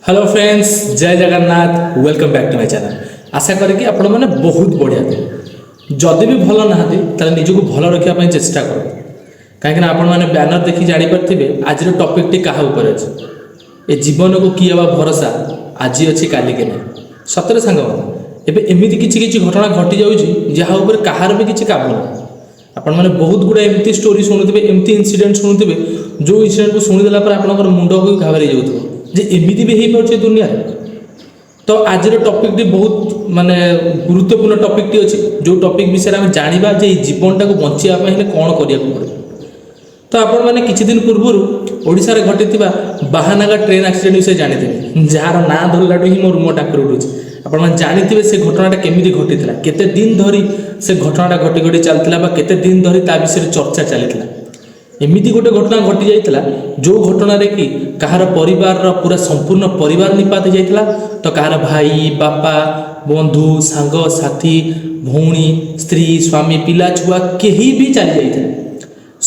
Hello friends, जय Jagannath. Welcome back to my channel. आशा करें कि आपण मैंने बहुत बढ़िया थे। जदि भी भल ना निजक भल रखापी चेष्टा कर, कहीं आपण मैंने बैनर देखी जापे आज टॉपिक टी क्या अच्छे। ए जीवन को किए बा भरोसा आज अच्छी काली के ना सतरे सांग मैंने एमती किसी घटना घटी जाऊँगी कहार भी किसी काबू ना। आपण मैंने बहुत गुड़ा एमती स्टोरी शुणुवे, एमती इनसीडेंट शुणुवे जो इनसीडेंट को शुणीदेला मुंड को घाबरी जाऊँ जे एमती भी हो पारे दुनिया। तो आज टॉपिक टी बहुत माने गुरुत्वपूर्ण टॉपिक टी अच्छी जो टॉपिक विषय में जाना जे जीवन टाक बचाने कौन करा पड़े। तो आपण मैंने किछि दिन पूर्व ओडिशा रे घटी बाहानागा ट्रेन एक्सीडेंट विषय जानी जार ना धरलाटू ही मो रूम टाकर उठुଛି। आपण मैंने जानी से घटनाटा केमिति घटीला, केते दिन धरी से घटनाटा घटी घटी चलता बा केते दिन धरी ता विषय चर्चा चलता। एमती गोटे घटना घटी जाता जो घटना कि कहार परिवार पूरा संपूर्ण परिवार निपात जाता। तो कहार भाई बापा बंधु सांग साथी भौणी स्त्री स्वामी पिला छुआ कहीं भी चली जाते।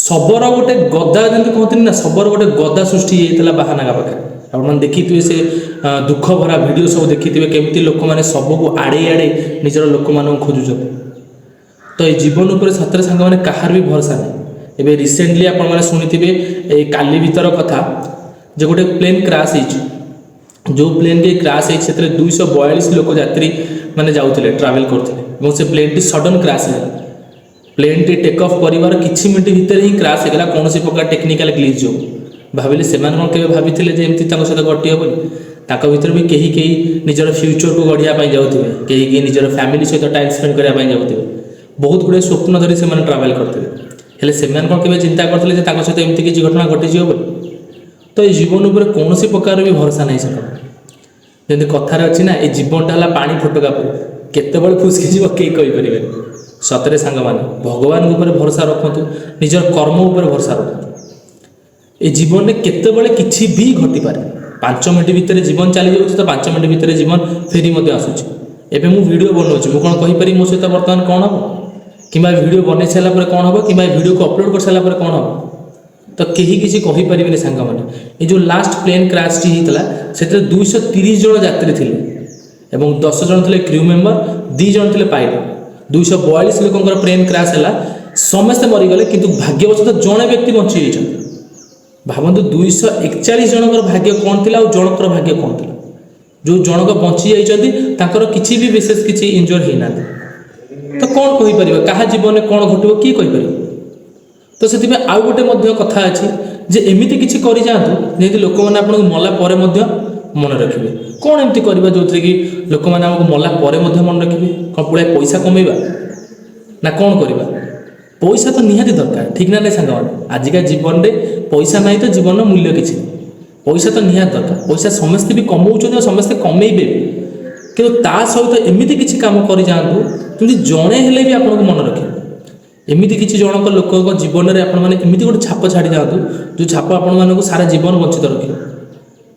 शबर गोटे गदा जमी कहते ना, शबर गोटे गदा सृष्टि होता बाहानागा पाखे। आप देखिए से दुख भरा वीडियो सब देखिए केमती लोक मैंने सबको आड़े आड़े निजर लोक मान खोजुं। तो ये जीवन उपर सतरे सांग मैंने कहार भी भरोसा नहीं। एबे रिसेंटली आपण माने सुनिथिबे काली भीतर कथा जे गोटे प्लेन क्रैश जो प्लेन के क्रैश से 242 लोक यात्री माने जाउथिले ट्रैवल करथिले এবং से प्लेन टी सडन क्रैश है। प्लेन टी टेक ऑफ करिवार किछि मिनिट भीतर ही क्रैश हेगला कोनोसी प्रकार टेक्निकल ग्लिच जो भाबिले सेमान कोन केबे भाबिथिले जे एमती ताको सहित घटी हेबो। ताको भीतर भी केही निजर फ्यूचर को गढ़िया पई जाउथिबे, केही निजर फैमिली सहित टाइम स्पेंड करिया पई जाउथिबे। बहुत गुडे स्वप्न धरि से माने ट्रैवल करथिबे, हेले सेमान कोन केबे चिंता करथिले जे ताको सहित एमती किछि घटना घटी जियो बोली। तो ये जीवन उपर कोनोसी प्रकार भी भरोसा नहीं सक। जेंति कथार अछि ना, ए जीवनटा हला पानी फटका पर केतेबेले फुसकी जीव केही कहि परिबे। सतरे सांग माने भगवान ऊपर भरोसा रखंतु, निजर कर्म ऊपर भरोसा रखंतु। ए जीवन में केतेबेले किछि भी घटी पारे। 5 मिनिट भीतर जीवन चली जाउछि तो 5 मिनिट भीतर जीवन फेरी मते आसुछि। एबे मु वीडियो बनौछि, मु कोन कहि पारि मो सहित वर्तमान कोन हो कि वीडियो बन सारा पर कौन हम कि वीडियो को अपलोड कर सारा पर कौन हम। तो कहीं किसी कही पारे सांग मैंने ये जो लास्ट प्लेन क्रैश टी होता से 230 जन यात्री थे और 10 जन थे क्रू मेंबर, 2 जन थे पायलट। 242 लोक प्लेन क्रैश है, समस्ते मरीगले किंतु भाग्यवशत जड़े व्यक्ति बची जाइए। भावतु 241 जनकर भाग्य कौन थी और जनकर भाग्य कौन थी। जो जनक बची जाइए किसी भी विशेष किसी इंजर होना। तो कौन कहीपर क्या जीवन में कौन घटो किए कहीपर। तो से आउ गोटे कथा अच्छी जे एमती किसी कर जातु जमी लोक मैंने आपको मला पर मन रखिए। कौन एमती करवा जो कि लोक मैंने मला पर मन रखिए। कौन पुरा पैसा कमेवा ना कौन करवा। पैसा तो निहाती दरकार, ठीक ना नहीं सांग। आजिका जीवन में पैसा नहीं तो जीवन मूल्य किसी। पैसा तो निहाती दरकार, पैसा समस्ते भी कमाऊँ समस्ते कमेबे कि सहित एमती किसी काम कर जातु जमी जड़े हेले भी आपको मन रखे। एमती किसी जनक लोक जीवन में आपमती गोटे छाप छाड़ी जातु जो छाप आपण सारा जीवन वंचित रखे।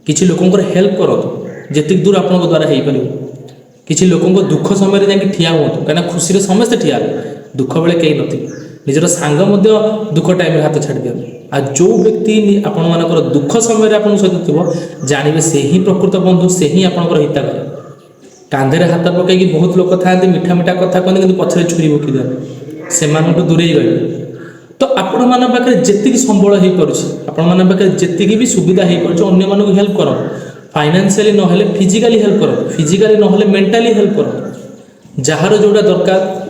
किसी लोक हेल्प करूँ जी दूर आप द्वारा हो पार। किसी लोक दुख समय जाकि ठिया हूँ कहीं खुशी समस्ते ठिया दुख बेले कहीं नथी। निजर सांग दुख टाइम हाथ छाड़ दिया। आ जो व्यक्ति आपण मानकर दुख समय आप सहित थो जानवे से ही प्रकृत बंधु, से ही आपंकर हिताकारी। कांधे हाथ पकईकि बहुत लोग था मीठा मीठा कथा कहते कि पछरे छुरी भोकी देते से दूरे रही। तो आपण मान पाखे जी संबल हो पारे जी भी सुविधा हो पारे अन्य मानक हेल्प कर। फाइनेंशियली ना फिजिकाली हेल्प कर, फिजिकाली ना मेंटाली हेल्प कर। जार जोड़ा दरकार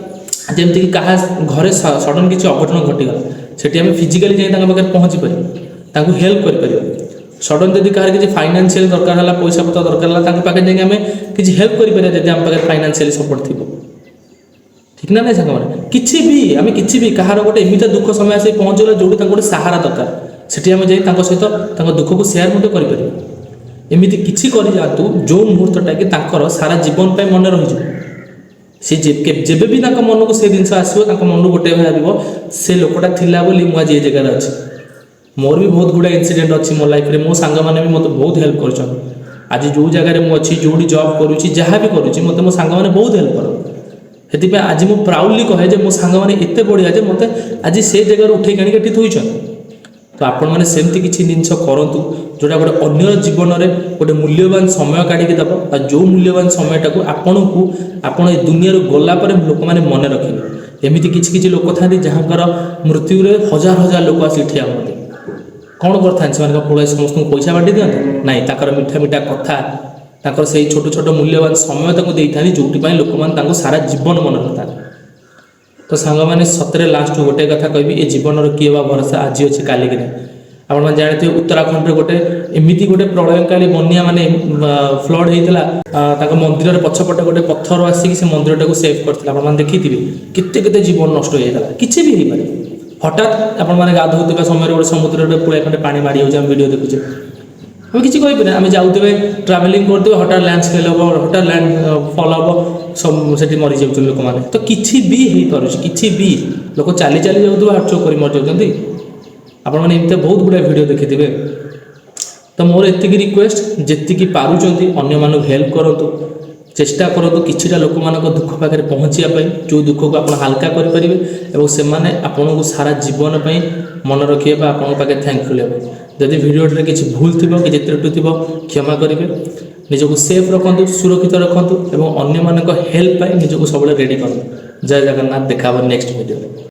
जमीक क्या घरे सडन किसी अघटन घटीगला से आम फिजिकाली जाए पहुँची पार हेल्प कर। सडन जदि कहार किसी फाइनेंशियल दरकार है, पैसा पत्र दरकार है, पाखे जाए आम किसी हेल्प करें आम पाखे फाइनेंशियली सपोर्ट थी। ठीक ना नहीं सांग किसी भी आम किसी भी कहार गोटे एमती दुख समय आस पहुँचला जो गोटे सहारा दरकार से आम जा सहित दुख को सेयार कर। एमती किसी कर जातु जो मुहूर्तटा कि सारा जीवन पर मन रही सी जेबे भी मन को से जिन आसो मन गोटे भाव से लोकटा थिला बोली मुझे ये जगह अच्छी। मोर भी बहुत गुड़ा इनसीडेंट अच्छी मो लाइफ रे। मो सांग मैंने भी मत बहुत हेल्प कर। आज जो जगह मुझे जो जॉब करुँची जहाँ भी करुँची मत मो सांग मैंने बहुत हेल्प कर। से आज मुझे प्राउडली कहे जे मो सांग मैंने एत बढ़िया जे मत आज से जगह उठे आनिक थोचन। तो आपण मैंने सेमती किसी जिनस करूँ जोटा गोटे अन्यर जीवन में गोटे मूल्यवान समय काढ़ी देव और जो मूल्यवान समयटा को आपण ये दुनिया गला लोक मैंने मन रखेंगे। एमती किसी लोक था जहाँकर मृत्यु हजार हजार लोक आसी ठिया हुए कौन करता से पड़े समस्त पैसा बांटी दिखाते ना ताकर मीठा मीठा कथा ताकर से छोट छोट मूल्यवान समय देता जो लोक मैंने सारा जीवन मन रखता। तो सांग मैंने सतरे लास्ट गोटे कथा कहबी ए जीवन किए बा भरोसा आज अच्छे काली कि आप जानते उत्तराखंड गोटे एमती गोटे प्रलयकाली बनिया माने फ्लड होता मंदिर पछपटे गोटे पत्थर आसिक से मंदिर टाक सेव करता देखी केते जीवन नष्ट होता किसी भी हो पारे हठात आप गाधोता समय गोटे समुद्र पुलिया खंडे पानी माड़ी जाऊँ वीडियो देखुचे हम किसी कहीपर आम जाऊे ट्रावेलिंग करते हठात लैंडस्केल हम हठात लैंड फल हम सब से मरी जाऊँ लोक मैंने तो किसी भी हो पारे किसी भी लोक चली चली जाऊँ हार्ट चोक कर मर जाती आपण मैंने एमती बहुत गुड़ा वीडियो देखिथे। तो मोर एतिकी रिक्वेस्ट जी पार्टी अन्य मानक हेल्प करूँ चेष्टा करूँ किछिटा लोक मान दुख पाखे पहुँचापी जो दुख को आप हाल्का करेंगे से आपन को सारा जीवन पर मन रखिए आपण पाखे थैंकफुल हे जदि वीडियो किसी भूल थी कि त्रुटि थी क्षमा करेंगे निजक सेफ रखु सुरक्षित रखु और अन्य मान हेल्प निजक सब रेडी करूँ। जय जगन्नाथ देखा नेक्स्ट वीडियो।